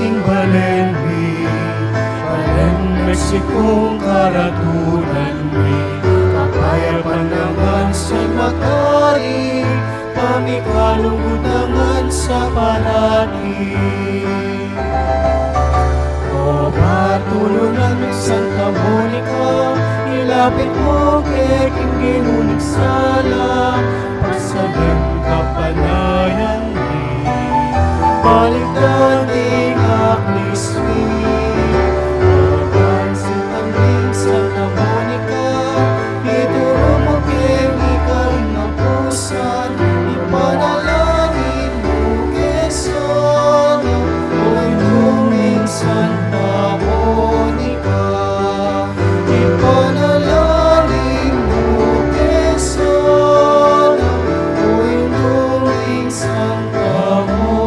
king balen mi, balen Meksikong karatunan mi, kapaya pandangan sa makari, kami kalunggutangan sa parati. O patulungan ng Santa Monica, ilapit mo kay king ginunig sala, pagsabing kapanayan ni, baligtad ing aklismi. Aban si tanging Santa Monica, ituro mo king ikaring napusan, ipanalangin mo kay sana, oy tuming Santa Monica, ipanalangin mo kay sana, oy tuming Santa Monica.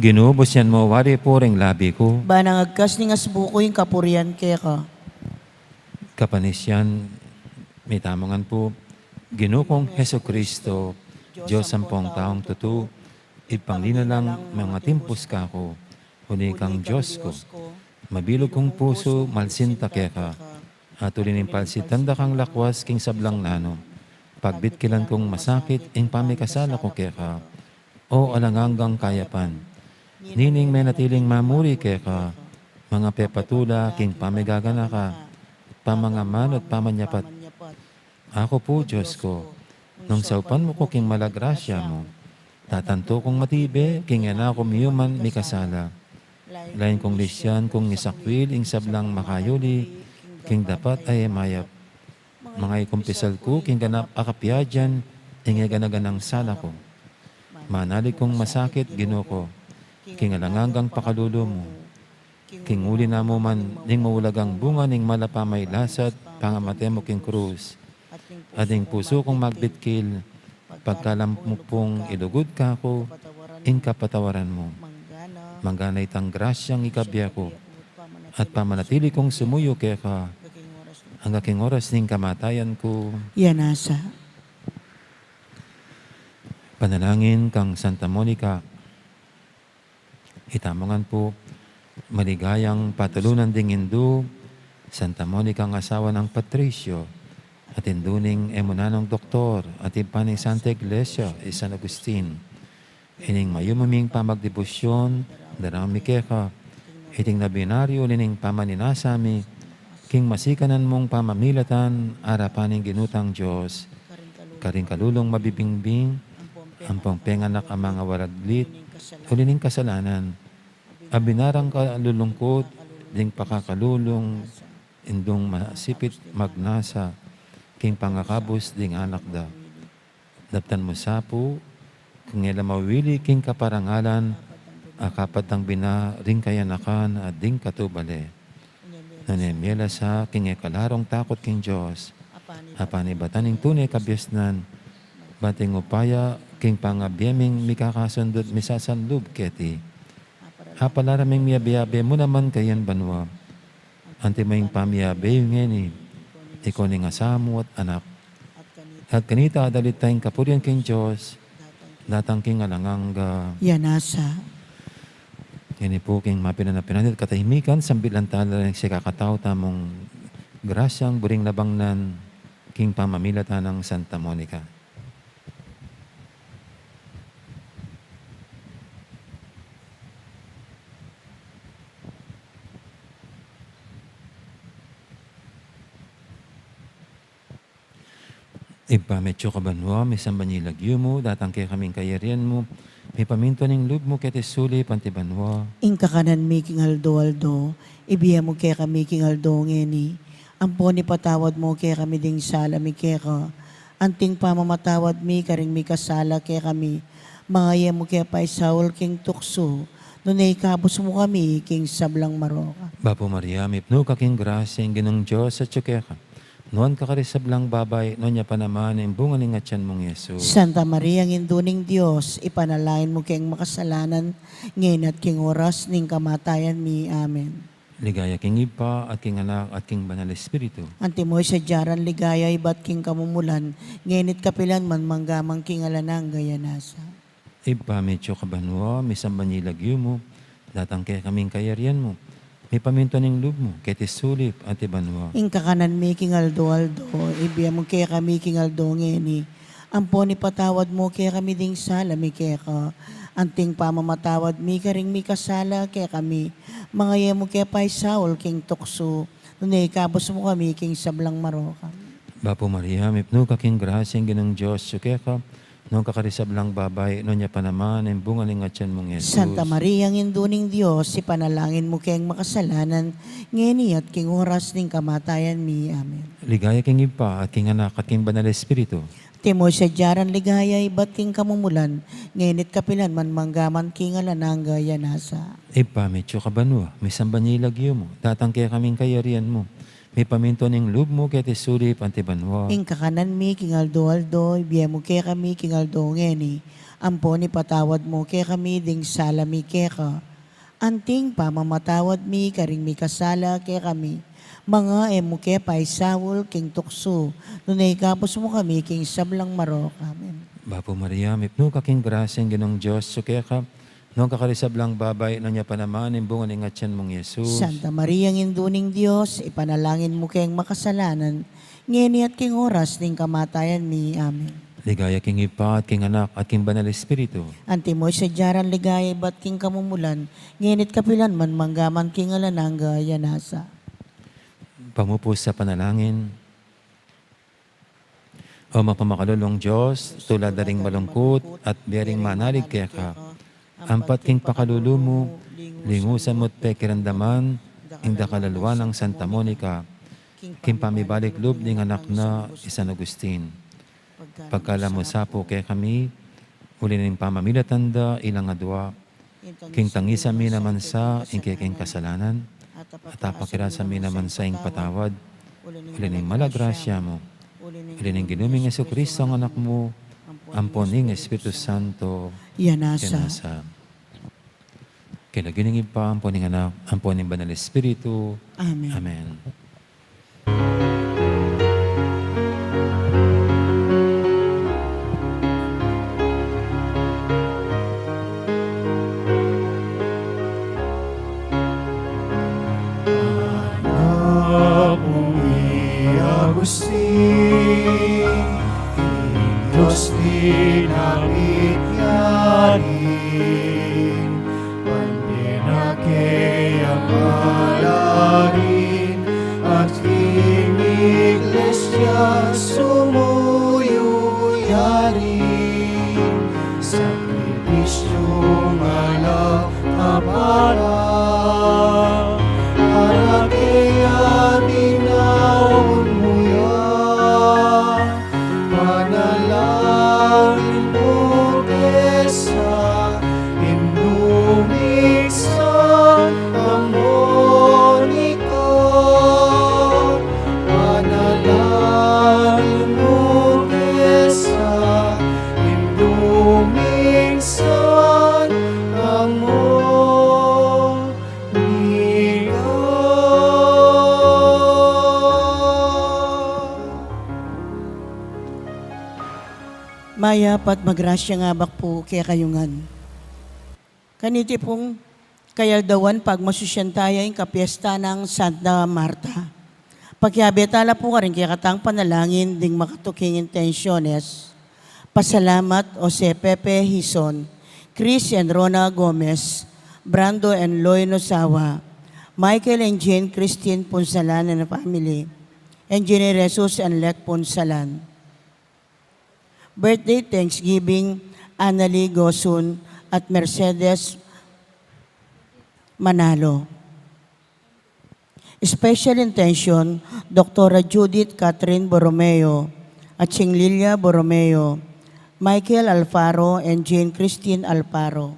Ginubos yan mo, wari po ring labi ko. Banangagkas ni nga subuko yung kapurian kaya ka. Kapanisyan, may tamangan po. Ginukong Heso Kristo, Diyos sampung taong tutu, ipanglina lang mga timpos ka ko, huli kang Diyos ko. Mabilog kong puso, malsinta kaya ka, at ulinin palsitan da kang lakwas king sablang nano. Pagbit kilan kong masakit, ing pamikasala ko kaya ka, o alanganggang kayapan. Nining may natiling mamuri kaya ka, mga pepatula, king pamigagana ka, pamangaman at pamanyapat. Ako po, Diyos ko, nung saupan mo ko king malagrasya mo, tatanto kong matibe, king ena ko miyuman mikasala. Lain kong lisyan, kung isakwil, ing sablang makayuli, king dapat ay mayap. Mga ikumpisal ko, king ganap akapyadyan, ing ganaganang sala ko. Manalig kong masakit, ginuko, king alanganggang pakalulo mo. King uli na mo man, ning maulagang bunga, ning malapamay lasat, pangamate mo king krus. Ading puso kong magbitkil, pagkalampong ilugod ka ko, ing kapatawaran mo. Mangganay tang grasyang ikabya ko, at pamanatili kong sumuyo kaya ka, ang aking oras ning kamatayan ko. Yan asa. Panalangin kang Santa Monica, itamongan po, maligayang patulunan ding Hindu, Santa Monica ang asawa ng Patricio, at induning emunanong doktor, at ipaning Santa Iglesia, San Agustin. Ining mayumaming pamagdebosyon, darami keka, iting nabinaryo lining pamaninasami, king masikanan mong pamamilatan, arapaning ginutang Diyos, karing kalulong mabibingbing, ang pangpenganak ang mga waraglit, ulining kasalanan, abinarang kalulungkot, ding pakakalulong, indong masipit magnasa, king pangakabos ding anak da. Daptan mo sapo, kung ila mawili king kaparangalan, akapat ang binaring kayanakan at ding katubale. Nanemyela sa king ekalarong takot king Diyos, apanibataning tunay kabyasnan, bating upaya, king pangabyeming mikakasundot misasanlub keti. Apalaraming miyabiyabe mo naman kayan banwa. Antimaying pamiyabe yung ngeni, ikaw ning asamo at anak. At kanita adalit tayong kapurian king Diyos, datang king alangangga. Yan asa. Yan po king mapinanapinanit katahimikan, sambilan tala rin siya kakataw tamong grasyang buring labangnan, king pamamilata ng Santa Monica. Ipametsyo ka banwa, may sambanyilagyo mo, datang kaya kaming kayarian mo, may paminto ning loob mo kete suli, pantibanwa. Ingka kanan making aldo, ibiya mo kaya kami king aldo ngeni. Ampo ni patawad mo kaya kami ding sala mi kaya ka. Anting pamamatawad mi karing mi kasala kaya kami. Mangaya mo kaya pa isaul king tukso. Nunay kabos mo kami king sablang maroka. Bapo Maria, mipno ka king grasya, ang ginong Diyos at tsukeka. Noon ka karisablang babay, noon niya pa naman ang bunga ng atyan mong Yesus. Santa Maria, ang induning Diyos, ipanalain mo kayong makasalanan, ngayon at king oras ning kamatayan mi. Amen. Ligaya king Ipa at king Anak at king Banal Espiritu. Antimoy sa jaran ligaya ibat king kamumulan, ngenit kapilan man manggamang king alanang gayanasa. Ipa medyo kabanwa, may sambanyilag mo, datang kaya kaming kayarian mo. May paminto ng loob mo, kaya tisulip at ibanwa. Ing kakanan mi king aldo, ibiyam mo kaya kami king aldo ngeni. Ampo ni patawad mo kaya kami ding sala mi kaya ka. Anting pamamatawad mi karing mi kasala kaya kami. Mga yemo kaya pa'y Saul king tukso. Nunay kabos mo kami king sablang maroka. Bapo Maria, mipno ka king grasyang ginang Diyos, suke ka, nung kakarisablang babay, no niya pa naman, ang bunga ng atyan mong Jesus. Santa Maria, ang induning Diyos, ipanalangin mo kayang makasalanan, ngeni at king oras ning kamatayan mi. Amen. Ligaya king Ipa at king Anak at king Banal Espiritu. Timoy sa jaran ligaya, ibat king kamumulan, ngenit kapilan man manggaman king alanang gayanasa. Ipa medyo kabanwa, may sambanyilag mo, datang kaya kaming kayarian mo. May paminto ng loob mo, kaya tisulip at ibanwa. Ing kakanan mi king aldo, ibiyam mo kaya kami king aldo ngeni. Ampo ni patawad mo kaya kami ding sala mi kaya ka. Anting pamamatawad mi karing mi kasala kaya kami. Mga emo kaya pa'y Saul king tukso. Nunay kapos mo kami king sablang marok. Amen. Bapo Maria, mipno ka king grasyang ginang Diyos, suke ka, nung kakarisablang babay, no niya pa naman, ang bunga ng atyan mong Jesus. Santa Maria, ang induning Diyos, ipanalangin mo kayang makasalanan, ngeni at king oras ning kamatayan mi. Amen. Ligaya king Ipa at king Anak at king Banal Espiritu. Antimoy sa jaran ligaya, ibat king kamumulan, ngenit kapilan man manggaman king alanang gayanasa. Pamupos sa panalangin. O mapamakalulong Diyos, tulad daring malungkot at biyering manalig kaya ka, ampat king pakalulu mo, lingusan mo't pekirandaman, ing dakalalwa ng Santa Monica, king pamibalik loob ning anak na San Agustin. Pagkala mo sapo kaya kami, uli ning pamamilatanda ilang adwa, king tangisa mi naman sa ing king kasalanan, at apakira sa mi naman sa ing patawad, uli ning malagrasya mo, uli ning ginuming Jesucristo ang anak mo, ampon ning Espiritu Santo, Yanasa. kinasa. Kailagining Ipa, ampon ning Anak, ampon ning Banal Espiritu. Amen. Amen. Anak mong Agustin, Diyos din nakit yarin, pandinake ang alarin, at king iglesia sumuyo yarin, sakripisyong alam para kaya dinaon mo yan, panalangin mo kesa indumig sa Monica. Panalangin mo kesa indumig sa Mayapat magrasya nga bak po kaya kayungan. Kaniti pong kayaldawan pag masusyantaya yung kapiesta ng Santa Marta. Pagkiyabetala po ka rin kaya katang panalangin ding makatuking intensyones. Pasalamat Jose Pepe Hison, Chris and Rona Gomez, Brando and Loy Nosawa, Michael and Jane Christine Punsalan and family, Engineer Jesus and Lek Punsalan. Birthday Thanksgiving, Annalie Gosun at Mercedes Manalo. Special intention, Dr. Judith Catherine Borromeo at Ching Lilia Borromeo, Michael Alfaro and Jane Christine Alfaro.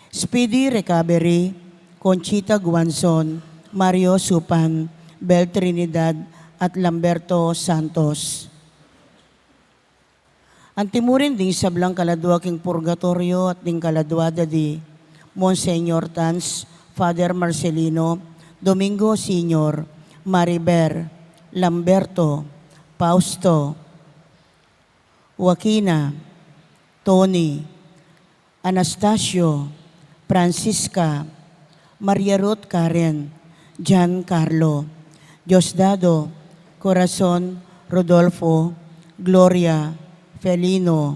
Speedy recovery, Conchita Guanzon, Mario Supan, Bel Trinidad at Lamberto Santos. Antimurin ding sablang kaladwa king purgatorio at ding kaladwada di Monsignor Tans Father Marcelino, Domingo Sr., Mariber, Lamberto, Fausto, Joaquina, Tony, Anastasio, Francisca, Maria Ruth Karen, John Carlo, Diosdado, Corazon, Rodolfo, Gloria, Felino,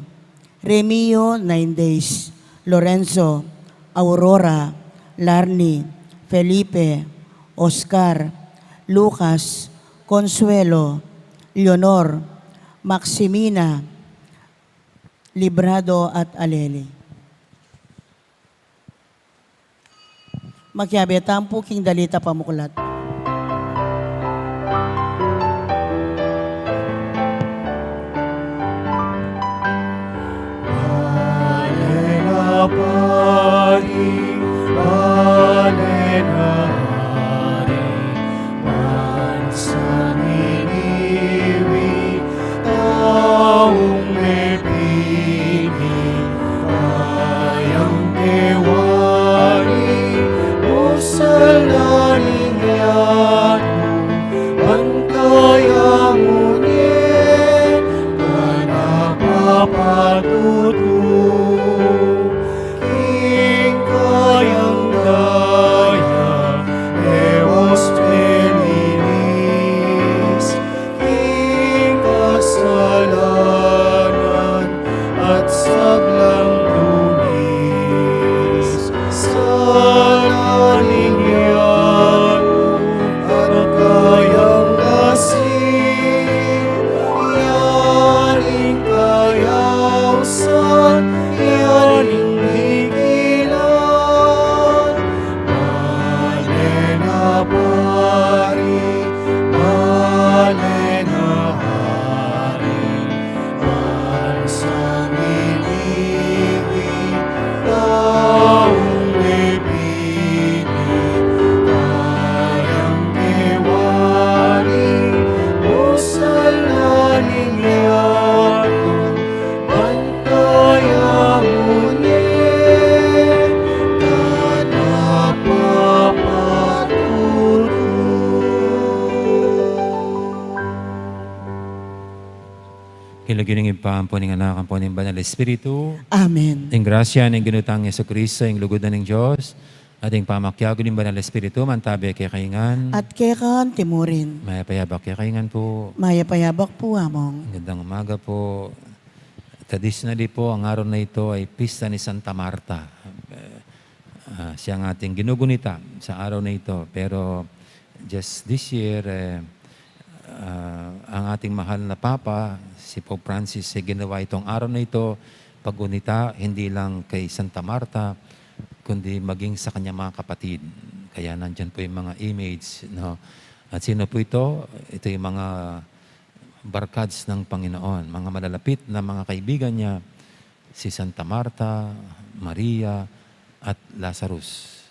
Remio 9 Days, Lorenzo, Aurora, Larny, Felipe, Oscar, Lucas, Consuelo, Leonor, Maximina, Librado at Aleli. Magyabetan po king dalita pamuklat. Alena pari, alena hari, pansaniniwi, taong mepini, ayang kewari, usalaning yatu, angkayamunye, kanapapatutu. King kayang daya, Eos Felinis, King kasalanan at saglang lunis, salaning yatu at kayang asin, yaring kayausan, yaring higilan, alena pari, alena hari, pansaniniwi, taong mepini, kayang kewari, usalaning yatu, pantayamunye, kanapapatutu. Kilagining ipaan po ng anak ang po ng Banal Espiritu. Amen. Ang grasya ng ginutang Yeso Kristo, ang lugodan ng Diyos, at ang pamakyago ng Banal Espiritu, mantabi kay kaingan. At kekan timurin, Maya payabak kay kaingan po. maya payabak po among. Magandang umaga po. Traditionally po, ang araw na ito ay Pista ni Santa Marta. Siya ang ating ginugunita sa araw na ito. Pero just this year, ang ating mahal na Papa, si Pope Francis, ay ginawa itong araw na ito pagunita hindi lang kay Santa Marta, kundi maging sa kanya mga kapatid. Kaya nandyan po yung mga image. No? At sino po ito? Ito yung mga barkads ng Panginoon, mga malalapit na mga kaibigan niya, si Santa Marta, Maria, at Lazarus.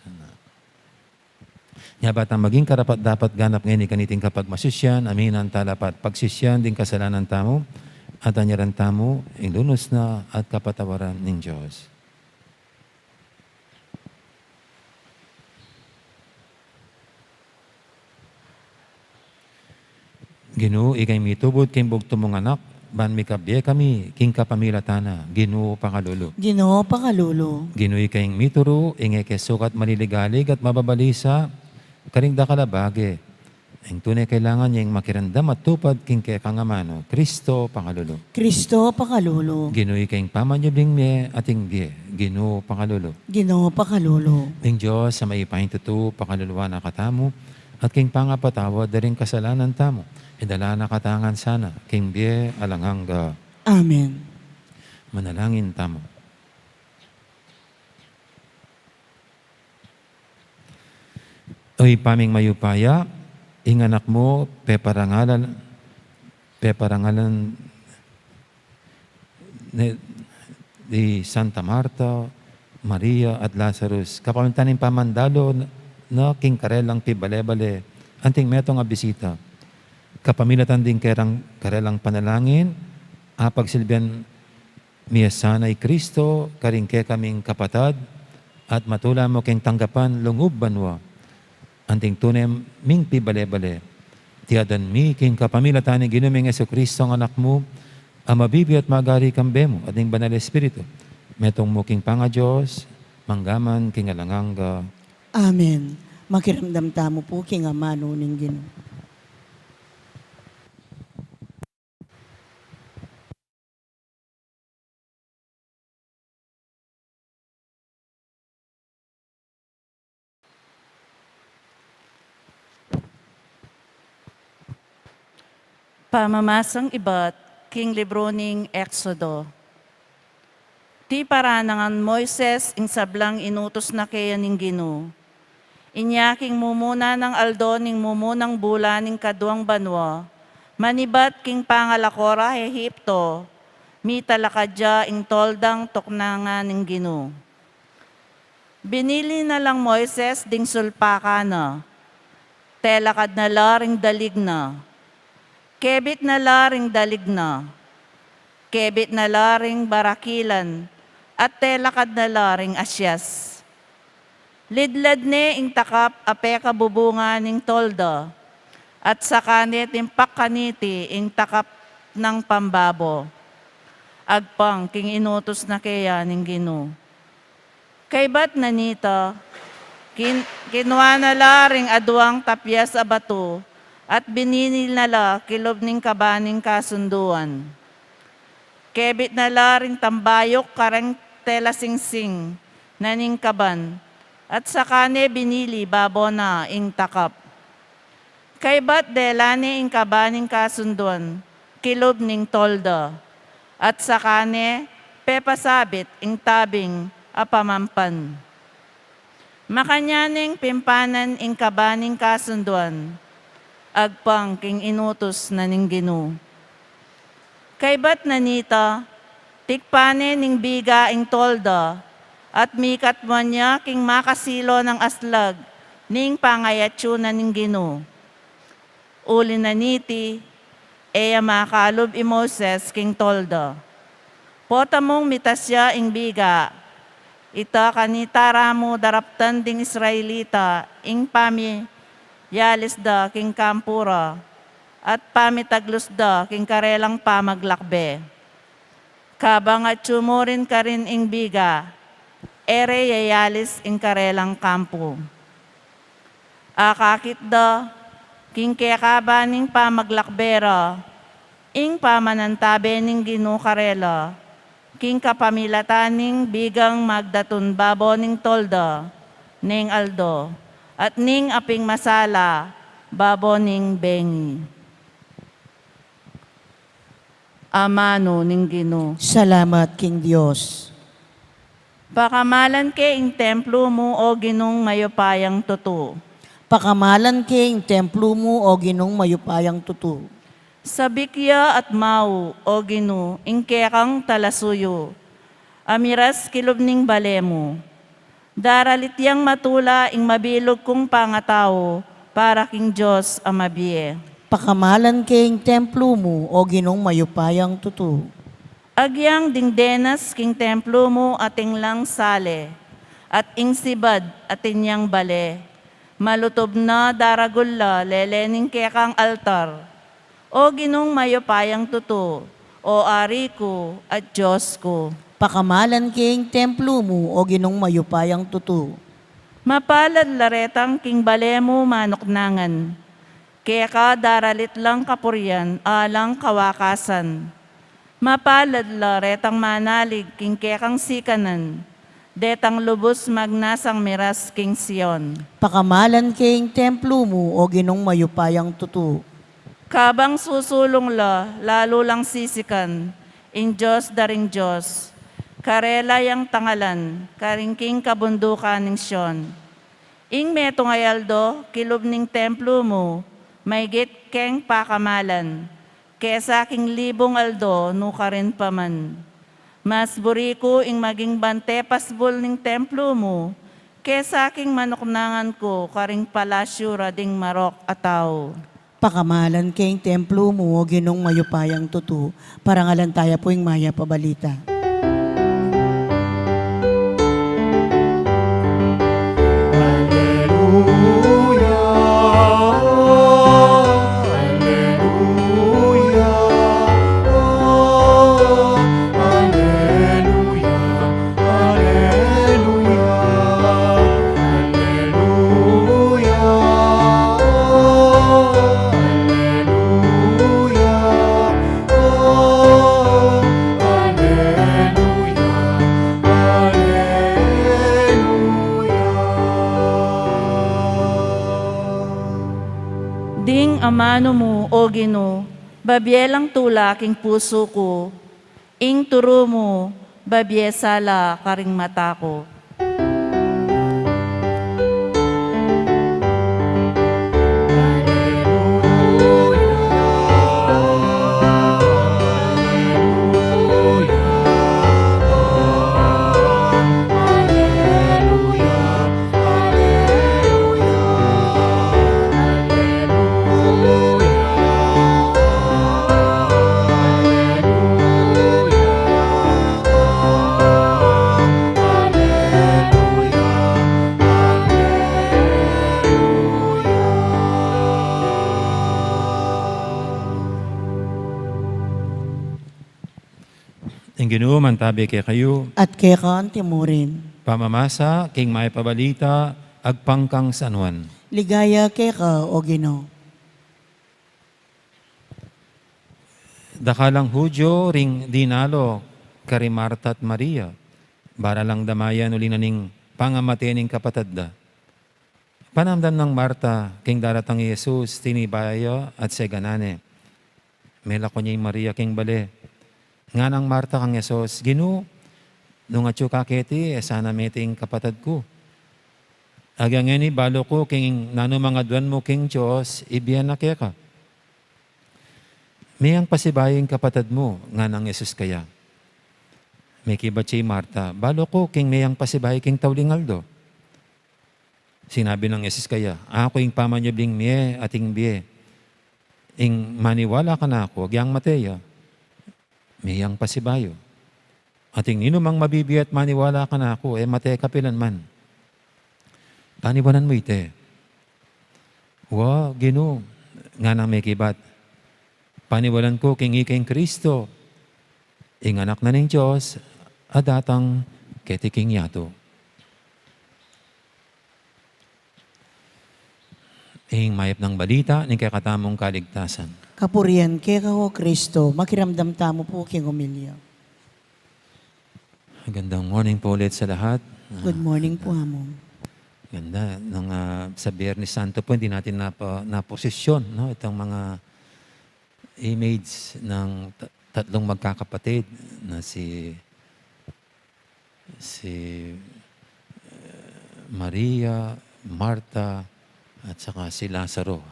Yabat ang maging karapat dapat ganap ngayon kaniting kapag masusyan, aminan talapat pagsisyan din kasalanan tamo, at anyaran tamo, ilunos na at kapatawaran ng Diyos. Ginoo, ikay mitubod, kimbog tumong anak, ban mi kabye kami, king kapamilatana, Ginoo pakalulu. Ginoo pakalulo. Ginoo ikay mituro, ingay kesukat maliligalig at mababalisa, karing da kalabage. Ang tunay kailangan niyang makirandam at tupad king kay kangamano, Kristo pakalulu. Kristo pakalulo. Ginoo ikay pamanyabling me ating bye, Ginoo pakalulu. Ginoo pakalulo. Ang Diyos sa maipahintutu, pakaluluwa na katamo, at king pangapatawa, daring kasalanan tamo. Idala na katangan sana, king bie alanganga. Amen. Manalangin tamo. Oy paming mayupaya, inganak mo, peparangalan ni Santa Marta, Maria at Lazarus. Kapamintanin pamandalo na king karelang pibalebale, anting metong abisita. Kapamilatan din karelang panalangin, apagsilbihan miyasanay Kristo, karingke kaming kapatad, at matula mo king tanggapan lungub banwa. Anting tunay ming pibale-bale. Tiyadan mi king kapamilatan ni ginuming Yesu Kristo ang anak mo, ang mabibi at magari kambe mo, ating banal Espiritu. Metong mo king panga Diyos, manggaman king alanganga. Amen. Makiramdam tamo po king amano ning Ginoo. Pamamasang ibat, king libro ning Exodo. Ti paranangan Moises ing sablang inutos na kaya ning Ginoo. Inya king mumuna ng aldo ning mumunang bula ning kaduang banwa. Manibat king pangalakora Ehipto. Mi talakadya ing toldang toknangan ning Ginoo. Binili na lang Moises ding sulpaka na. Telakad na laring dalig na. Kebit na laring dalig na, kebit na laring barakilan, at telakad na laring asyas. Lidlad ne ing takap apeka bubunga ning tolda, at sakane timpak kaniti ing takap ng pambabo. Agpang king inutos na kaya ning Ginoo. Kay bat nanita, kinuha na laring aduang tapyas a bato, at bininil nala kilob ning kabaning kasunduan. Kebit nala ring tambayok karang tela singsing na ning kaban, at sakane binili babona ing takap. Kay bat delane ing kabaning kasunduan, kilob ning tolda, at sakane pepasabit ing tabing apamampan. Makanyaning pimpanan ing kabaning kasunduan, agpang king inutos na ning Ginoo. Kay bat nanita, tikpane ning biga ing tolda, at mikat man niya king makasilo ng aslag, ning pangayatyo na ning Ginoo. Uli naniti, eya makalob i Moses king tolda. Pota mong mitasya ing biga, ita kanitara mo daraptan ding Israelita, ing pami, yalis da king kampura, at pamitaglos da king karelang pamaglakbe. Kabang at sumurin ka rin ing biga, ere yayalis ing karelang kampo. Akakit da king kekaba ning pamaglakbera, ing pamanantabe ning Ginoo karela, king kapamilataning bigang magdatun babo ning tolda, ning aldo, at ning aping masala, babo ning bengi. Amano ning Ginoo. Salamat king Dios. Pakamalan ke ing templo mo o Ginong mayupayang tuto. Pakamalan king templo mo o Ginong mayupayang tutu. Sa bikya at mau o Ginoo ing kekang talasuyo. Amiras kilob ning balemo. Daralit yang matula ing mabilog kong pangatao para king Diyos amabiye. Pakamalan king templo mo o Ginong mayupayang tutu. Agyang dingdenas king templo mo ating lang sale, at ing sibad atin yang bale. Malutob na daragulla lelening kekang altar. O Ginong mayupayang tutu, o ari ko at Diyos ko. Pakamalan king templo mo o Ginong mayupayang tutu. Mapalad laretang king balemo manoknangan. Kaya ka daralit lang kapuryan, alang kawakasan. Mapalad laretang manalig king kekang sikanan. Detang lubos magnasang miras king Sion. Pakamalan king templo mo o Ginong mayupayang tutu. Kabang susulong la, lalo lang sisikan. In Diyos daring Diyos. Karela yang tangalan, karingking kabundukan ning Sion. Ing metong ayaldo, kilob ning templo mo, may git keng pakamalan, kesa king libong aldo, nukarin paman. Mas buriko ing maging bante pasbol ning templo mo, kesa king manoknangan ko, karing palasyo rading marok ataw. Pakamalan king templo mo o Ginong mayupayang tutu. Parangalan tayo po yung maya pabalita. Ding amano mo, o Gino, babyelang tula king puso ko, ing turo mo, babyesala karing mata ko. Ang Ginoo mantabi kay kayo, At kaya kaan timurin. pamamasa, king may pabalita, agpangkang San Juan. Ligaya kaya ka, o Ginoo. Dakalang Hudyo, ring dinalo, kari Marta at Maria, bara lang damayan uli na ning pangamatening kapatad da. Panamdam ng Marta, king daratang Jesus, tinibaya at seganane. Mela ko niya Maria king bale. Nga ng Marta kang Jesus, Ginoo, nung atyo kaketi, sana meting kapatad ko. Agang ni balo ko, king nano mga duwan mo king Diyos, ibiyan na kaya ka. May ang pasibaying kapatad mo, nga ng Jesus kaya. May kibat siya Marta, balo ko, king may ang pasibay king tawlingaldo. Sinabi ng Jesus kaya, ako yung pamanyabling miye ating biye. Ing maniwala ka na ako, agyang mateya. Mayang pasibayo. Ating ninumang mabibi at maniwala ka na ako, mate kapilan man. Paniwanan mo ite. Ginoo, nga nang may kibat. Paniwalan ko king ikaing Kristo, ing anak na ng Diyos, adatang ketiking yato. Ing mayap ng balita, ning kakatamong kaligtasan. Kapurian kaya ka, o Kristo, makiramdam tamo po king umilya. Magandang morning po ulit sa lahat. Good morning po, Amon. Ganda. Sa Biyernes Santo po, hindi natin naposisyon, no? Itong mga image ng tatlong magkakapatid na si Maria, Marta, at saka si Lazaro.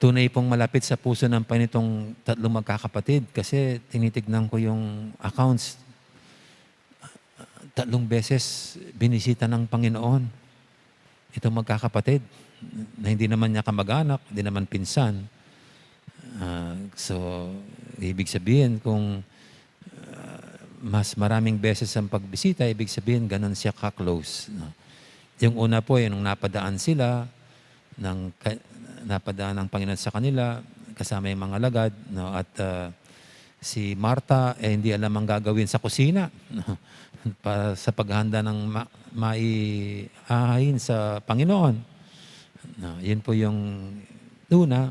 Tunay pong malapit sa puso ng panitong tatlong magkakapatid kasi tinitignan ko yung accounts. 3 beses binisita ng Panginoon itong magkakapatid na hindi naman niya kamag-anak, hindi naman pinsan. So, ibig sabihin kung mas maraming beses ang pagbisita, ibig sabihin ganun siya ka-close. No? Yung una po, nung napadaan sila, napadaan ng Panginoon sa kanila, kasama yung mga lagad, no? At si Marta, hindi alam ang gagawin sa kusina, no? Para sa paghanda ng maihahain sa Panginoon. No? Yun po yung una.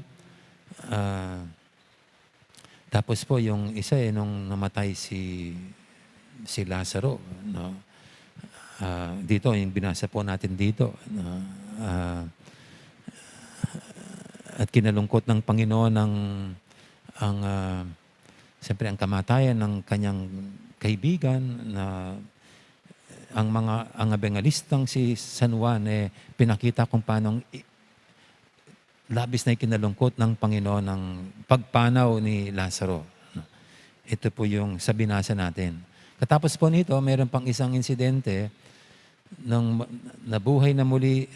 Tapos po yung isa, nung namatay si Lazaro, no? Dito, yung binasa po natin dito, no? At kinalungkot ng Panginoon siyempre ang kamatayan ng kanyang kaibigan na ang ebangelistang si San Juan pinakita kung paano labis na ikinalungkot ng Panginoon ng pagpanaw ni Lazaro. Ito po yung sa binasa natin. Katapos po nito, mayroon pang isang insidente nang nabuhay na muli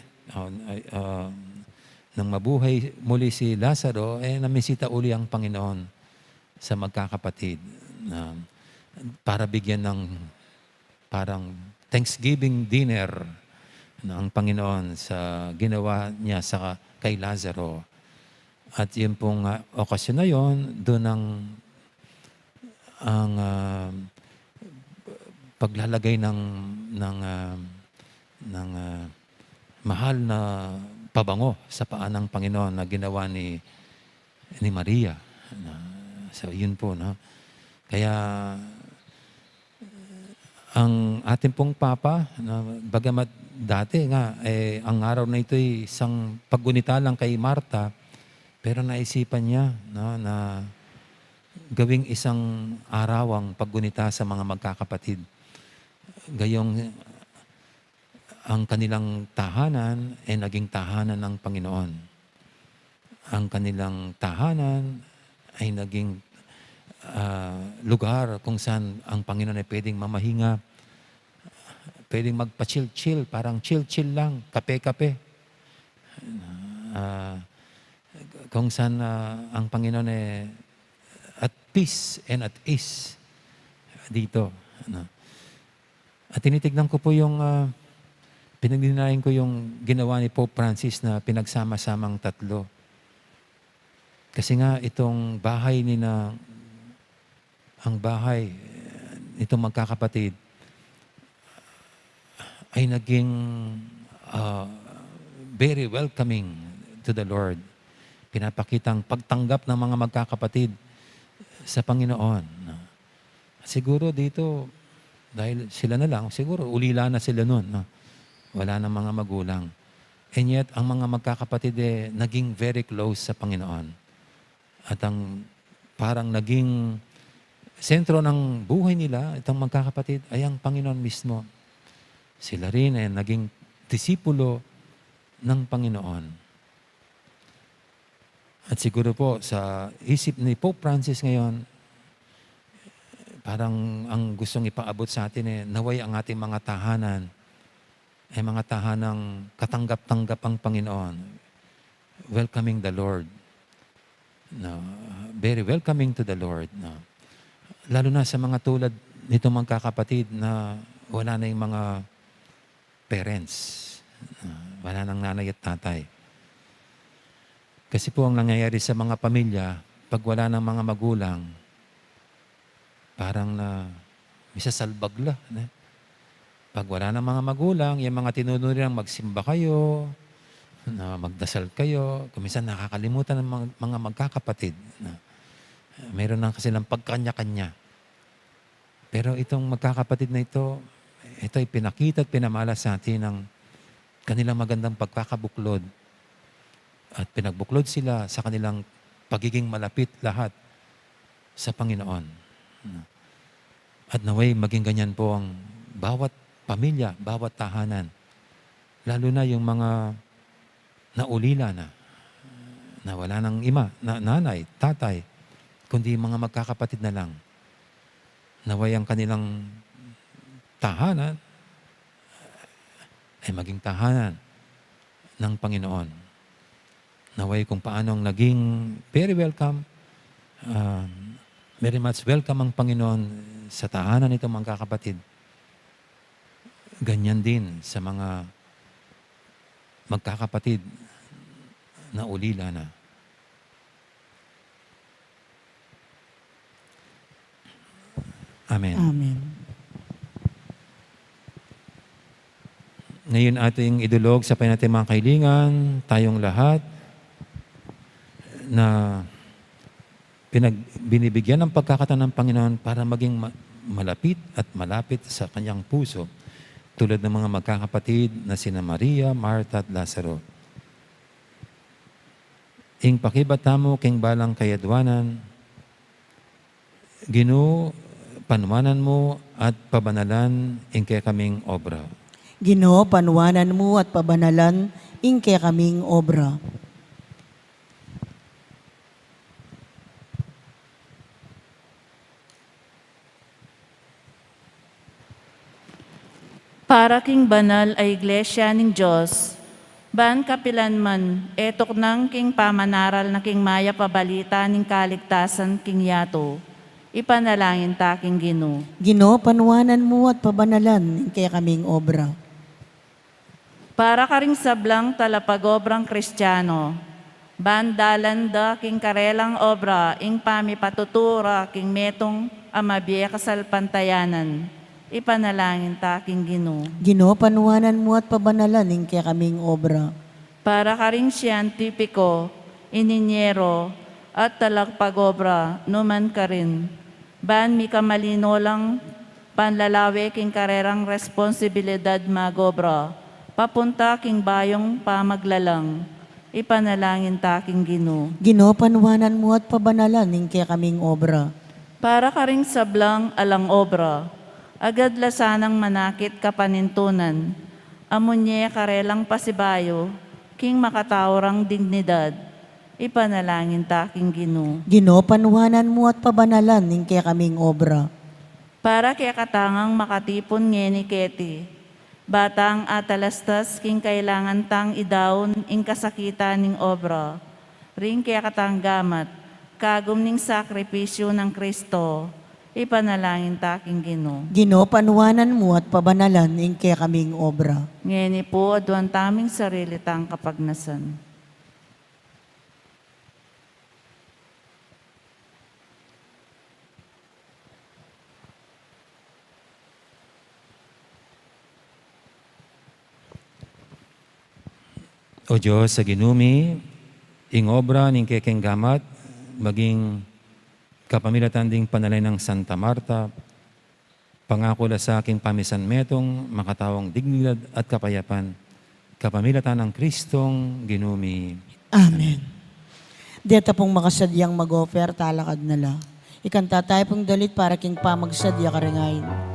nang mabuhay muli si Lazaro, namisita uli ang Panginoon sa magkakapatid para bigyan ng parang Thanksgiving dinner ng Panginoon sa ginawa niya kay Lazaro. At yun pong okasyon na yun, doon ang paglalagay ng mahal na pabango sa paa ng Panginoon na ginawa ni Maria. So yun po, no? Kaya ang ating pong Papa, na bagamat dati nga, ang araw na ito ay isang paggunita lang kay Marta, pero naisipan niya na gawing isang arawang paggunita sa mga magkakapatid. Gayong ang kanilang tahanan ay naging tahanan ng Panginoon. Ang kanilang tahanan ay naging lugar kung saan ang Panginoon ay pwedeng mamahinga, pwedeng magpa-chill-chill, parang chill-chill lang, kape-kape. Kung saan ang Panginoon ay at peace and at ease dito. At tinitignan ko po yung, pinagdinayan ko yung ginawa ni Pope Francis na pinagsama-samang tatlo. Kasi nga itong bahay ang bahay itong magkakapatid ay naging very welcoming to the Lord. Pinapakitang pagtanggap ng mga magkakapatid sa Panginoon. Siguro dito, dahil sila na lang, siguro ulila na sila nun. Wala na mga magulang. And yet, ang mga magkakapatid naging very close sa Panginoon. At ang parang naging sentro ng buhay nila, itong magkakapatid, ay ang Panginoon mismo. Sila rin ay naging disipulo ng Panginoon. At siguro po sa isip ni Pope Francis ngayon, parang ang gustong ipaabot sa atin naway ang ating mga tahanan ay mga tahanang katanggap-tanggap ang Panginoon. Welcoming the Lord. Very welcoming to the Lord. Lalo na sa mga tulad nito magkakapatid na wala na yung mga parents. Wala nang nanay at tatay. Kasi po ang nangyayari sa mga pamilya, pag wala ng mga magulang, parang misasalbag la. Pag wala ng mga magulang, yung mga tinuturing magsimba kayo, na magdasal kayo, kuminsan nakakalimutan ng mga magkakapatid. Meron na kasi lang pagkanya-kanya. Pero itong magkakapatid na ito ay pinakita at pinamala sa atin ng kanilang magandang pagkakabuklod. At pinagbuklod sila sa kanilang pagiging malapit lahat sa Panginoon. At naway maging ganyan po ang bawat pamilya, bawat tahanan. Lalo na yung mga naulila na wala ng ima, nanay, tatay, kundi mga magkakapatid na lang. Naway ang kanilang tahanan ay maging tahanan ng Panginoon. Naway kung paanong naging very welcome, very much welcome ang Panginoon sa tahanan nitong mga kakapatid. Ganyan din sa mga magkakapatid na ulila na. Amen. Amen. Ngayon ating idulog sa nating mga kailingan, tayong lahat na binibigyan ng pagkakataon ng Panginoon para maging malapit at malapit sa kanyang puso, tulad ng mga magkakapatid na sina Maria, Marta at Lazaro. Ing pakibata mo king balang kayadwanan, Ginoo, panuwanan mo at pabanalan ingke kaming obra. Ginoo, panuwanan mo at pabanalan ingke kaming obra. Para king banal ay iglesia ning Diyos, ban kapilan man, etok nang king pamanaral na king maya pabalita ning kaligtasan king yato, ipanalangin ta king Ginoo. Ginoo, panuwanan mo at pabanalan ingke kaming obra. Para ka ring sablang talapagobrang Kristiyano, bandalan da king karelang obra, ing pamipatutura king metong amabiya kasalpantayanan, ipanalangin ta king Ginoo. Ginoo, panuwanan mo at pabanalan ingke kaming obra. Para ka ring siyentipiko, ininyero, at talagpagobra, numan ka rin. Ban mi kamalino lang panlalawi king karerang responsibilidad magobra, papunta king bayong pamaglalang, ipanalangin taking Ginoo. Ginoo, panwanan mo at pabanalan ning kaya kaming obra. Para ka ring sablang alang obra, agad lasanang manakit kapanintunan, amunye karelang pasibayo, king makatawarang dignidad, ipanalangin taking Ginoo. Ginoo, panwanan mo at pabanalan ning kaya kaming obra. Para kaya katangang makatipon ngeni keti, batang atalastas king kailangan tang idaon ing kasakitan ning obra, ring kaya katanggamat, kagum ning sakripisyo ng Kristo, ipanalangin taking Ginoo. Ginoo, panwanan mo at pabanalan ning kaya kaming obra. Ngeni po aduan taming sarili tang kapagnasan. O Diyos, sa ginumi, ing obra ning kekeng gamat, maging kapamilatan ding panalay ng Santa Marta, pangako la sa aking pamisan metong makatawang dignidad at kapayapan, kapamilatan ng Kristong ginumi. Amen. Deta pong makasadyang mag-offer, talakad na la. Ikanta tayo pong dalit para king pamagsadya karingayin.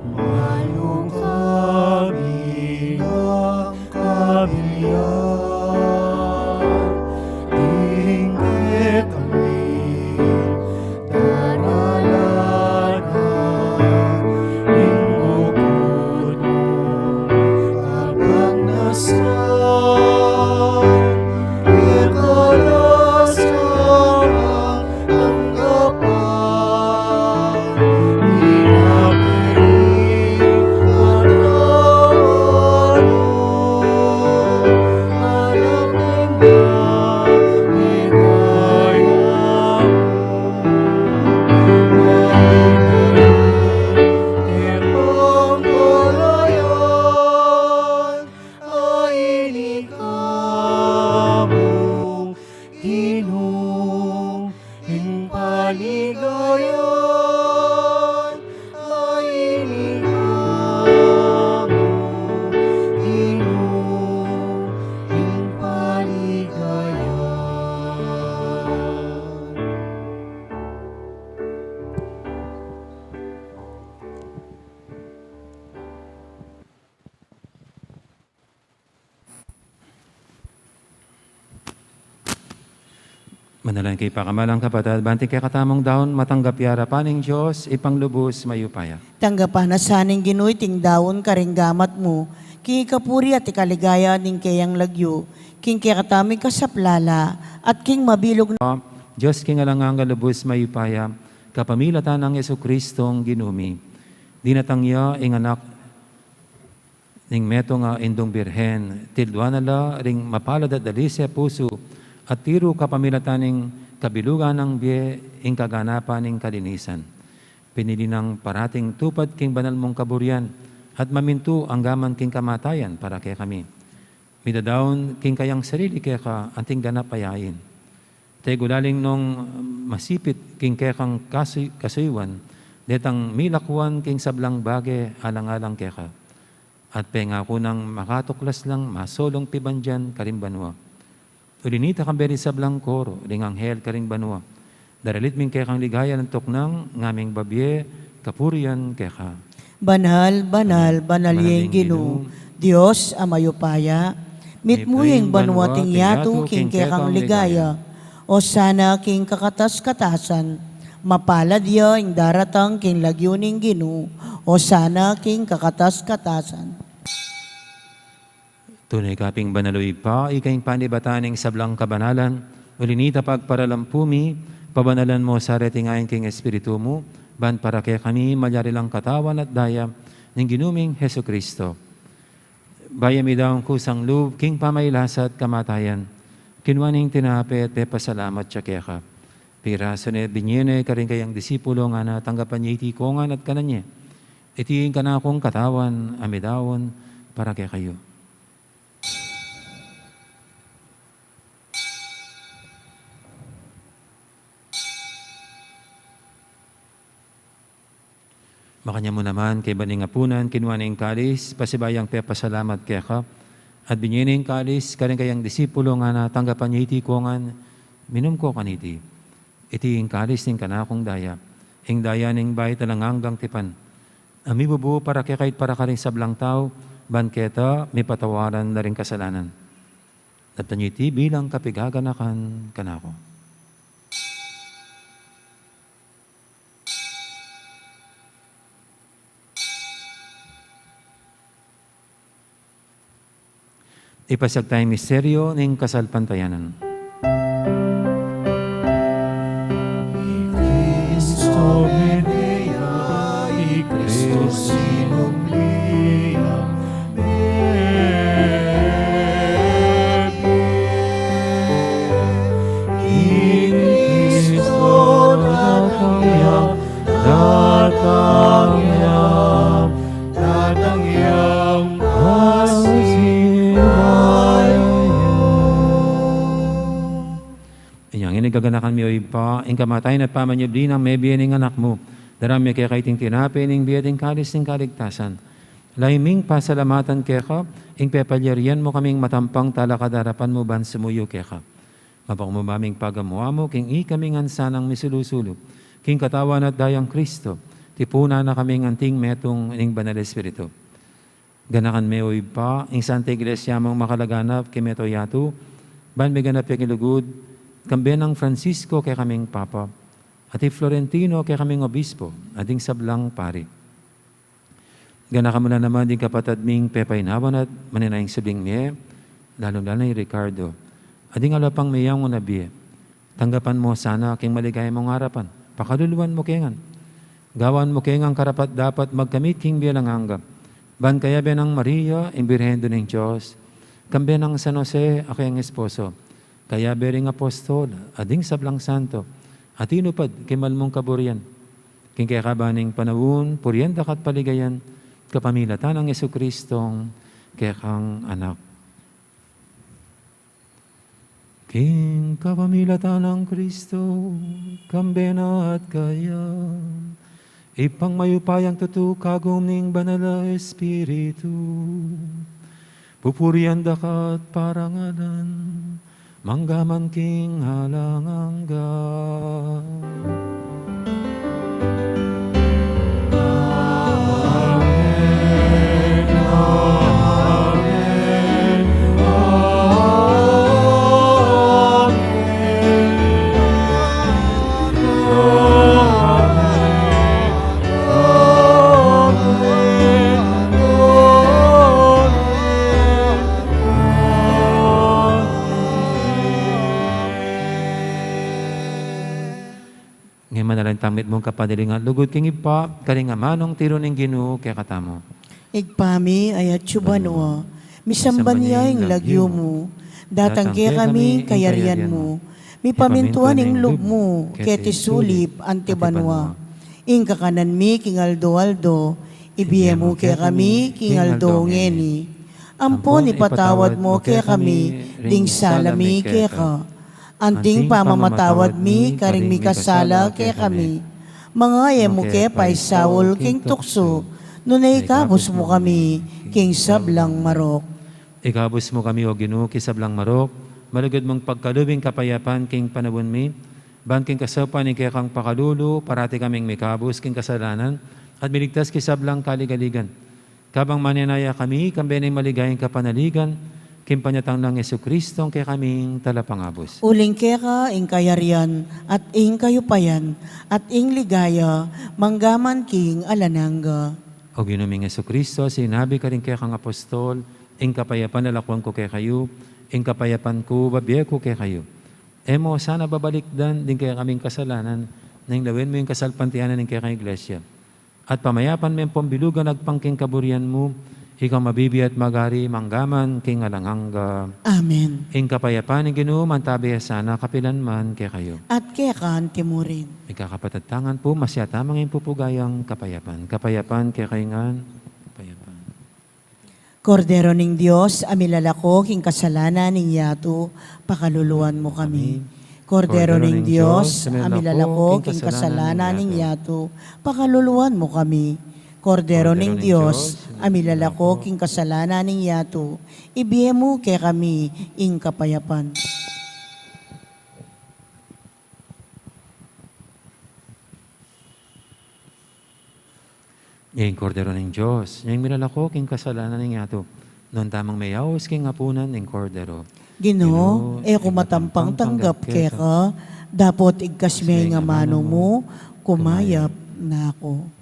Malong kami ng kabilyan, tingin kami daralanan, ingukod mo kapagnasan, ikalas ang tanggapan, Paligayan, mahilig ka mo, Ginoo, ing paligayan. Manalang kay pakamalang kapatid, banti kay katamong daon, matanggap yara paning Diyos, ipanglubos mayupaya. Tanggapan na saning Ginoo ting dawon karinggamat mo, king ikapuri at ikaligaya ning kayang lagyo, king kaya kataming kasaplala, at king mabilog na Diyos king alangang galubos mayupaya, kapamilatan ng Yesu Kristong ginumi. Dinatangya ing anak ning meto nga indong birhen, tilduan nala ring mapalad at dalisya puso, at tiro kapamilatan ning kabilugan ng biye ing kaganapan ning kalinisan. Pinili ng parating tupad king banal mong kaburian, at maminto ang gaman king kamatayan para kay kami. Midadaon king kayang sarili kaya ka anting ganap payain. Tay gulaling nung masipit king kaya kang kasuywan, detang milakwan king sablang bage alang-alang kaya ka. At pengako nang makatuklas lang masolong pibandyan karimbanwa. Ulinita kang beri sablang koro, ring anghel karing banwa. Daralit ming kaya kang ligaya ng tuknang ngaming babye, kapurian kaya ka. banal, banal, banal yung Ginoo, Diyos amayupaya, mitmuyeng banwating yato king kaya kang ligaya, o sana king kakatas-katasan, mapalad ya ing daratang king lagyuning Ginoo, o sana king kakatas-katasan. Tunay kaping banaloy pa, ikaing panibataning sablang kabanalan, ulinita pagparalampumi, pabanalan mo sa retingayin king espiritu mo, ban para kay kami malyari lang katawan at daya, ng ginuming Heso Kristo. Bayami daw ang kusang loob, king pamaylasa at kamatayan. Kinwaning tinapit, te pasalamat siya kaya. Piraso ne binyene karing kayang disipulo nga na tanggapan niya iti kongan at kananya. Itiin ka na akong katawan, amidawon, para kaya kayo. Makanya mo naman kay baning apunan, kinuha na yung kalis, pasibayang te pasalamat kaya ka. At binyene yung kalis, karing kayang disipulo nga na tanggapan niya iti kongan, minum ko kaniti. Iti yung kalis ning kanakong daya. Ing daya ning bayit na hanggang tipan. Ami bubu para kaya kahit para ka rin sablang tao, banketa, may patawaran na rin kasalanan. At tanyiti bilang kapigaganakan kanako. Ipasag tayong misteryo ng kasalpantayanan. Cristo Medea, y Cristo Sinumblia, y Cristo datangya, Inyang inigaganakan mi oy pa, ing kamatayan at pamanyabli ng may biyaning anak mo, darami kaya kaiting tinapin, ing biyating kalis ng kaligtasan. Laiming pasalamatan kaya ka, ing pepalyarian mo kaming matampang talakadarapan mo ban sumuyo kaya ka. Mapang mumaming pagamuha mo, king kaming ansanang misulusulo, king katawan at dayang Kristo, tipuna na kaming anting metong ing banal Espiritu. Ganakan me oy pa, ing Santa Iglesia mong makalaganap, kimeto yatu, ban may ganap yung ilugod, kambenang Francisco kay kaming Papa, at Florentino kay kaming Obispo, ading sablang pari. Gana ka muna naman din kapatad ming Pepainawan at maninayang sabing miye, lalo-lalo na Ricardo, ading alapang mayang mo nabiye. Tanggapan mo sana aking maligaya mong harapan, pakaluluan mo kengan. Gawan mo kengang karapat dapat magkamit king biyalang hangga. Ban kaya benang Maria, imbirhendo ng Diyos, kambenang San Jose, akayang esposo, kaya bering apostol, ading sablang santo, at inupad kimal mong kaburian. King kaya kabaning panawun, purienda kat paligayan, kapamilatan ng Jesucristong kaya kang anak. King kapamilatan ng Kristo, kambena at kaya, ipangmayupayang tutukagom ning banal Espiritu, pupurianda kat parangalan, manggaman king halangangga. Amen, Amen, manalang tamit mong kapadilingan, lugod king ipa, karingamanong tiro ng Ginoo kaya katamo. Igpami ayat subano, misamban niya yung lagyo mo, datang kaya kami kayarian mo, mi pamintuan yung loob mo, keti sulip antibanwa. Ing kakanan mi kingaldo-aldo, ibiye mo kaya kami kingaldo ngeni. Ampon ipatawad mo kaya kami, ding salami kaya ka. Anting pamamatawad mi, karing mi kasala kaya kami. Mga mo kaya paisawol king tukso, nunay ikabos mo kami, king sablang marok. Ikabos mo kami o Ginoo kisablang marok, malugod mong pagkalubing kapayapan king panawon mi, ban king kasapan ni kaya kang pakalulu, parati kaming mikabos king kasalanan, at miligtas kisablang kaligaligan. Kabang maninaya kami, kambenay maligayang kapanaligan, kimpanyatang ng Jesucristo kaya kaming talapangabos. Uling keka, ing kayarian, at ing kayupayan, at ing ligaya, manggaman king alanangga. O ginuming Jesucristo, sinabi ka rin kaya kang apostol, ing kapayapan nalakwang ko kaya kayo, ing kapayapan ko, babiya ko kaya kayo. Emo, sana babalikdan din kaya kaming kasalanan, nang lawin mo yung kasalpantianan ng kaya kang iglesia. At pamayapan may pambilugan agpangking kaburian mo, ikaw mabibi at magari manggaman king alanghangga. Amen. Ing kapayapan ni Ginoo mantabi sana kapilan man kay kayo. At kaya kaan timurin. Ikakapatatangan po masyatamang yung pupugayang kapayapan. Kapayapan kay kaingan. Kapayapan. Kordero ning Dios, amilalako king kasalanan ning yato, pakaluluan mo kami. Kordero ning Dios, amilalako king kasalanan ning yato, pakaluluan mo kami. Kordero ning Dios, amilalako king kasalanan ning yato, ibiye mo kay kami ing kapayapan. Ing kordero ng Diyos, yung milalako king kasalanan ng yato, noon tamang mayaos king apunan ng kordero. Ginoo, kumatampang tanggap kay ka, dapot igkas may nga mano mo, kumayap na ako.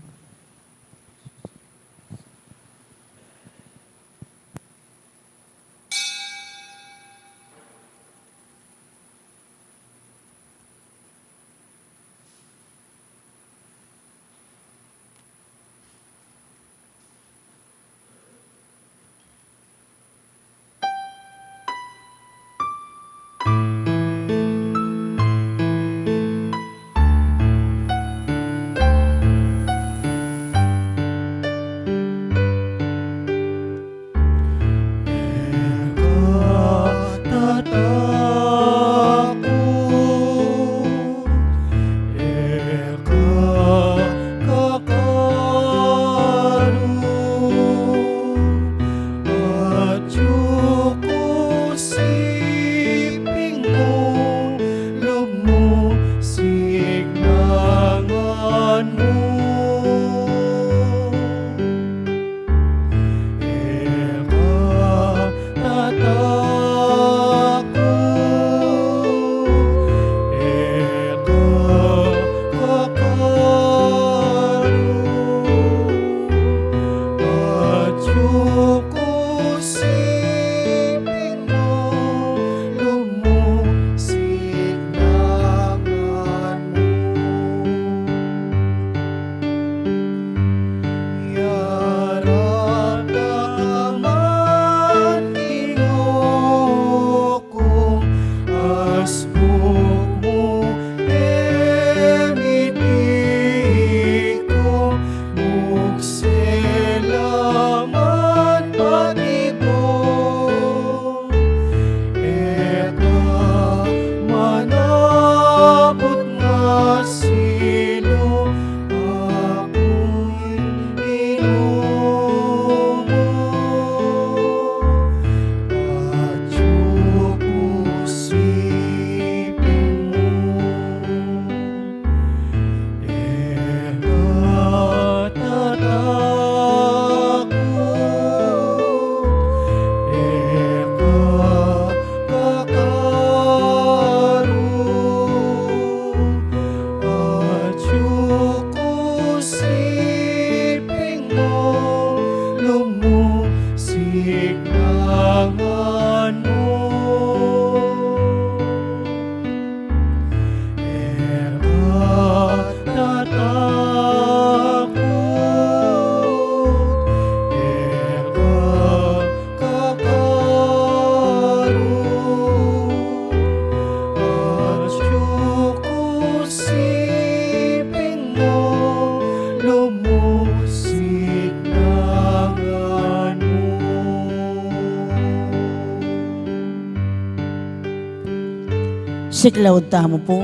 Siklaw tamo po.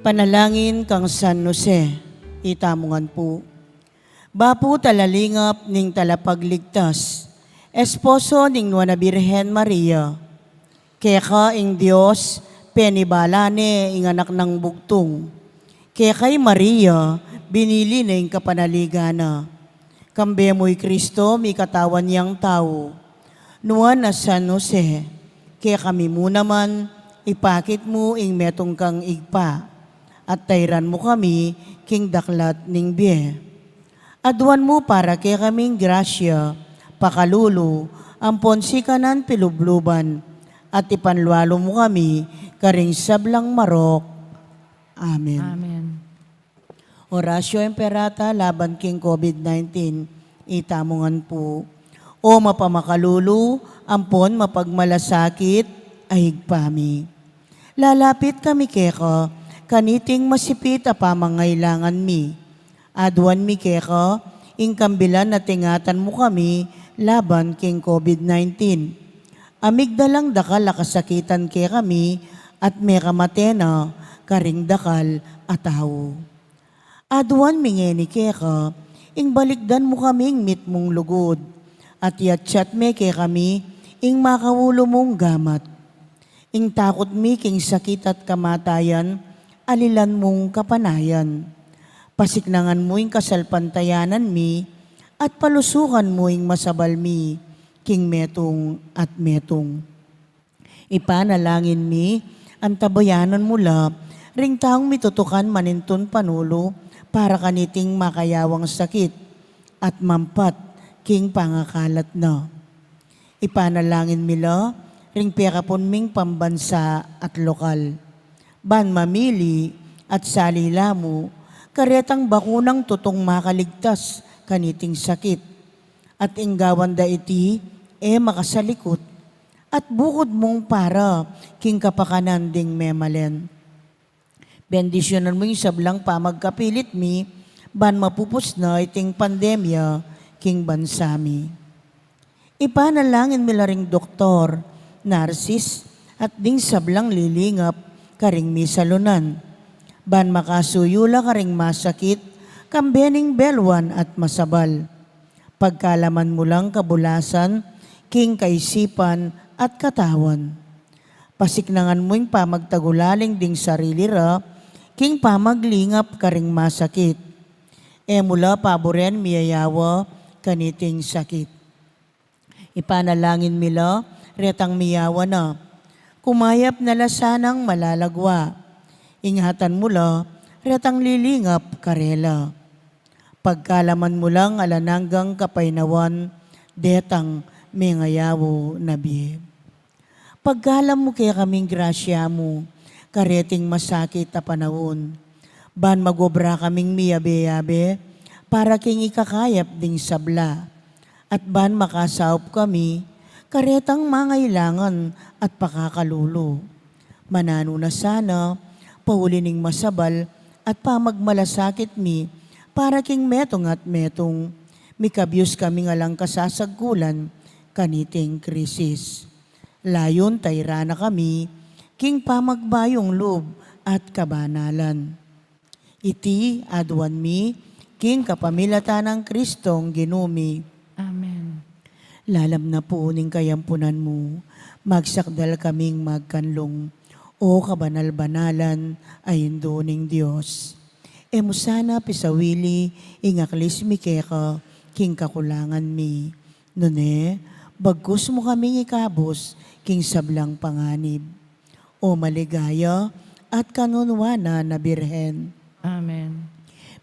Panalangin kang San Jose, itamungan po. Bapu talalingap ning talapagligtas, esposo ning Nuana Birhen Maria. Kaya ing Diyos, penibalane ing anak ng bugtong. Kaya kay Maria, binili na ing kapanaligana. Kambe mo'y Kristo, mi katawan niyang tao. Nuana San Jose, kaya kami mo naman, ipakit mo ing metong kang igpa, at tayran mo kami king daklat ning biye. Aduan mo para kaya kaming grasya, pakalulu, ampon sikanan pilubluban, at ipanlualo mo kami karing sablang marok. Amen. Amen. Orasyo Emperata laban king COVID-19, itamongan po. O mapamakalulu, ampon mapagmalasakit, ahigpami. Lalapit kami keko, kaniting masipit a pamangailangan mi. Adwan mi keko, ingkambilan na tingatan mo kami, laban king COVID-19. Amigdalang dakal akasakitan ke kami, at may kamatena, karing dakal ataw. Adwan mingeni keka, ing balikdan mo kaming mit mong lugod, at yatsyat me ke kami, ing makawulo mong gamat. Ing takot mi king sakit at kamatayan, alilan mong kapanayan. Pasiknangan mo ing kasalpantayanan mi, at palusukan mo ing masabal mi, king metong at metong. Ipanalangin mi, ang tabayanan mula, ring taong mitutukan maninton panulo, para kaniting makayawang sakit, at mampat, king pangakalat na. Ipanalangin mila, ring piakapon ming pambansa at lokal. Ban mamili at salila mo, karetang bakunang tutong makaligtas, kaniting sakit. At inggawan da iti, makasalikot, at bukod mong para, king kapakanan ding memalen. Bendisyonan mo yung sablang pamagkapilit mi, ban mapupos na iting pandemya, king bansami. Ipanalangin mila ring doktor, narsis, at ding sablang lilingap, karing misalunan. Ban makasuyula karing masakit, kambening belwan at masabal. Pagkalaman mo lang kabulasan, king kaisipan at katawan. Pasiknangan mo yung pamagtagulaling ding sarili ra, king pamaglingap karing masakit. Mula paboren miyayawa kaniting sakit. Ipanalangin mila, retang miyawa na. Kumayap na lasanang malalagwa. Ingatan mula, retang lilingap karela. Pagkalaman mo lang alananggang kapainawan, detang mengayawo nabi. Pagkalam mo kaya kaming grasya mo, kareting masakit na panahon. Ban magobra kaming miyabe-yabe, para king ikakayap ding sabla. At ban makasaop kami, karetang mangailangan at pakakalulo. Manano na sana, paulining masabal at pamagmalasakit mi, para king metong at metong, mikabyos kami ngalang kasasagkulan, kaniting krisis. Layon tayrana kami, king pamagbayong loob at kabanalan. Iti adwan mi, king kapamilatan ng Kristong ginumi. Amen. Lalam na po ning kayampunan mo, magsakdal kaming magkanlong, o kabanal-banalan ay ning Diyos. Emo sana pisawili, ingaklis mi keka, king kakulangan mi. Nune, bagkus mo kaming ikabos, king sablang panganib. O maligaya at kanunwana na Birhen. Amen.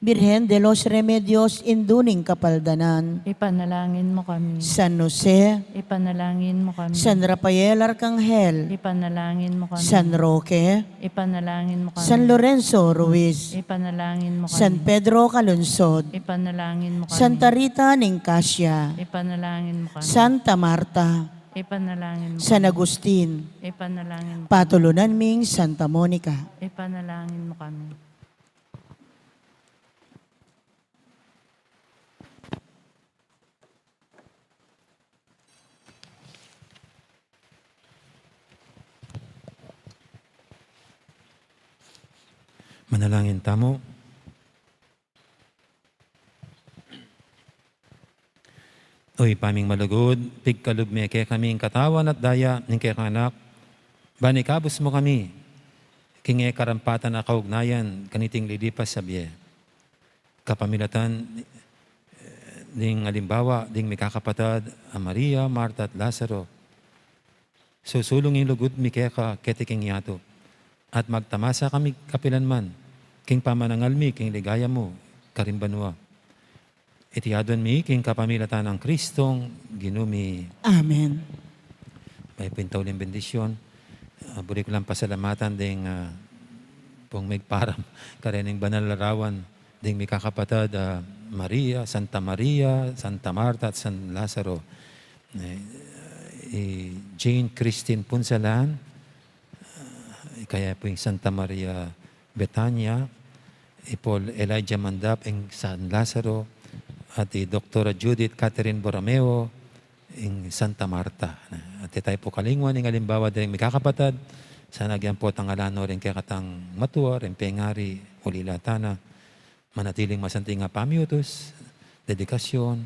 Birhen de los Remedios induning kapaldanan. Ipanalangin mo kami. San Jose, Ipanalangin mo kami. San Rafael Arcangel, Ipanalangin mo kami. San Roque, Ipanalangin mo kami. San Lorenzo Ruiz, Ipanalangin mo kami. San Pedro Calungsod, Ipanalangin mo kami. Santa Rita Nicasio, Ipanalangin mo kami. Santa Marta, Ipanalangin mo San kami. Agustin, Ipanalangin mo. Patulunan ming Santa Monica. Ipanalangin mo kami. Manalangin tamo. Oy, paming malugod, pigkalub me kay kaming katawan at daya, ning kay kanak, banikabos mo kami, kinge karampatan na kaugnayan, kaniting lidipas sa biye. Kapamilatan, ding alimbawa, ding may kakapatad, a Maria, Marta at Lazaro. Susulong yung lugod mi kay ka, ketiking yato. At magtamasa kami kapilanman, king pamanangal mi, king ligaya mo, karimbanwa. Itiyadon mi, king kapamilatan ng Kristong ginumi. Amen. May pintawling bendisyon. Buri ko lang pasalamatan ding pong may param karening banal larawan ding may kakapatad Maria, Santa Marta at San Lazaro. Jane Christine Punsalan, kaya po yung Santa Maria Betania, Paul Elijah Mandap ng San Lazaro, at Dr. Judith Catherine Borromeo ng Santa Marta. At tayo po kalingwan ng alimbawa din may kakapatad, sana agyan po tangalano rin kaya katang matua, rin pengari, ulilatana, manatiling masanting nga pamiutos, dedikasyon,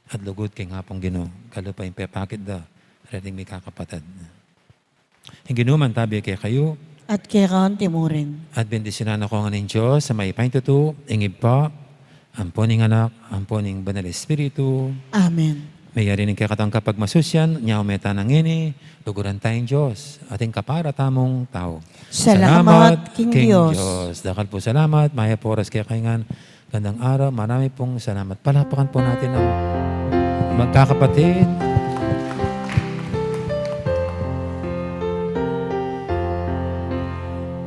at lugod kay nga pong Ginoo. Kalo pa yung pepakit da, rin may kakapatad. Yung Ginoo man tabi kay kayo, At kay kaon timurin. at bendisyonan ako ng Diyos sa may paintuto, ingib pa, amponing anak, amponing banal espiritu, Amen. may yarinig kay katang kapag masusyan, niya umeta ng ini, luguran tayong Diyos, ating kapara tamong tao. Salamat, King Diyos. Dakal po salamat, maya po oras kaya kaingan, gandang araw, marami pong salamat. Palapakan po natin ang magkakapatid.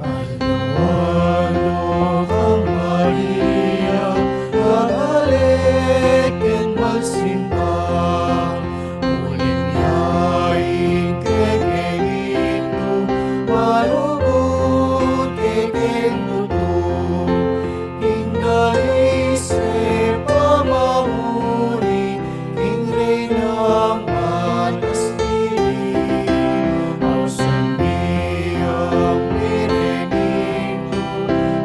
Aldo kang Maria, magalik and magsimbang. Uling yaing kekenginto, malugod kekenguto. Hinggali se pamahuri, hingrinang matastili. Ausan biyang pirenito,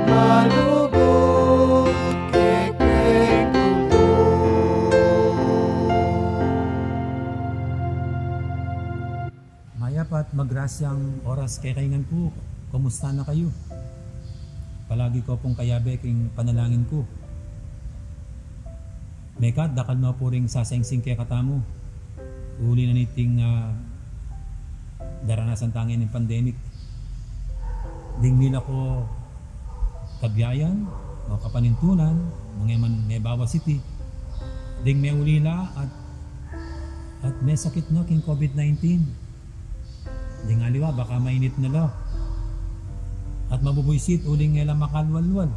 malugod kekenguto. Mayapat magrasyang oras kay kaingan po. Kumusta na kayo? Palagi ko pong kayabe king panalangin ko. Mekat, dakal mo po ring sasengsing kay katamo. Uli na niting daranasan tangin ng pandemic. Dingmila ko kabyayan o kapanintunan, mga man may Bawa City. Ding may ulila at may sakit na king COVID-19. Ding aliwa, baka mainit na lo. At mabubuisit, uling nga lang makalwalwal.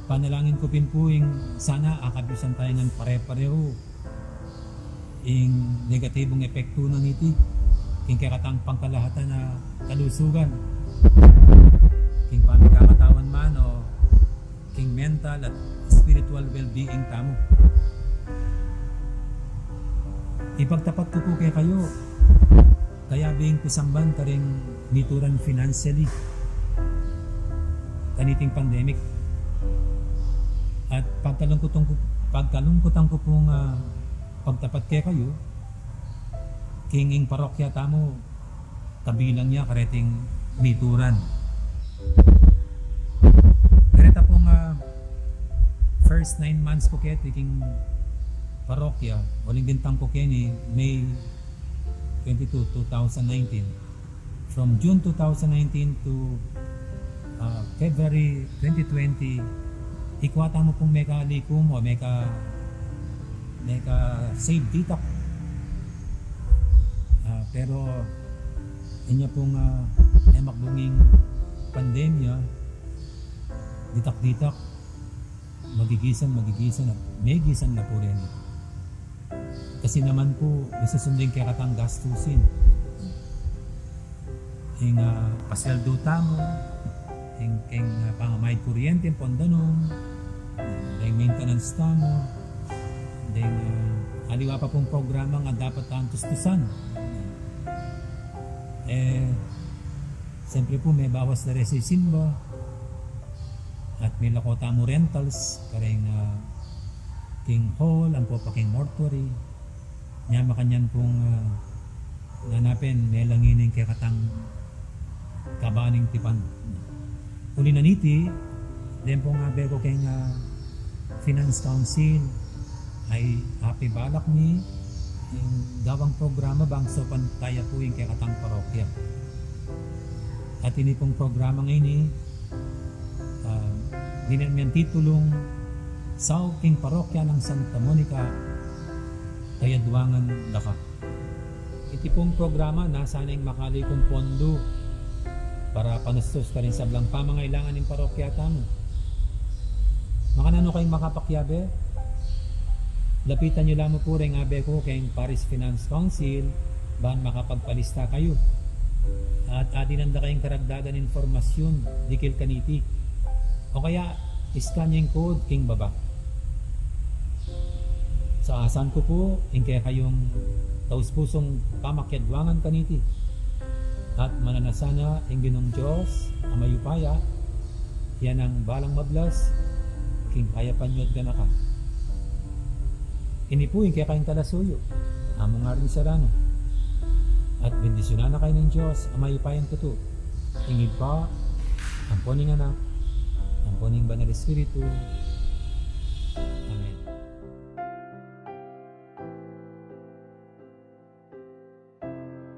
Panalangin ko pinpuing sana akabisan tayo ng pare-pareho. Ing negatibong epekto ng iti. King kakatang pangkalahatan na kalusugan. King pamikamatawan man o king mental at spiritual well-being tamo. Ipagtapat ko po kay kayo. Kaya being pisamban ka rin mituran financially kaniting pandemic. At pagkalungkutan ko pong pagtapat kay kayo, kinging parokya tamo, kabilang niya kareting mituran. Kareta pong first 9 months ko kaya king parokya, uling bintang ko kaya ni May 22, 2019. From June 2019 to February 2020, ikwata mo pong meka likum o meka save dito. Pero inya pong makbunging pandemya, ditak-ditak, magigisan at may gisan na po rin. Kasi naman po, isusundin kaya katang gastusin. Yung pasweldo tamo, yung pangamayad kuryente, pondanom, yung maintenance tamo, yung aliwa pa pong programa nga dapat ang tustusan. Siyempre po may bawas na resisin ba, at may lakota mo rentals, kareng king hall, ang po pa king mortuary, niya makanyan pong nanapin, may langining kaya katang kabaning tipan. Uli na niti, din po nga bego kay Finance Council ay happy balak ni yung gawang programa bang so pantaya po yung kaya katang parokya. At ini pong programa ngayon dinamihan titulong sa king parokya ng Santa Monica Kayadwangan Daka. Iti pong programa nasa na yung makali kong pondo para panustos ka rin sa blang pamangailangan ng parokya tamo. Makanano kayong makapakyabe? Lapitan nyo lamang po rin abe ko kayong Paris Finance Council bahan makapagpalista kayo. At adinanda kayong karagdagan informasyon dikil kaniti. O kaya scan yung code king baba. Sa asan ko po, kaya kayong taus pusong pamakyadwangan kaniti. At mananasana ang ginong Diyos, amayupaya, yan ang balang mablas, king kaya panyod ka na ka. Inipuin kaya kayong talasuyo, among nga rin sarano. At bendisyonan na kayo ng Diyos, amayupayang tuto. Ingid pa, ang poning anak, ang poning banal Espiritu,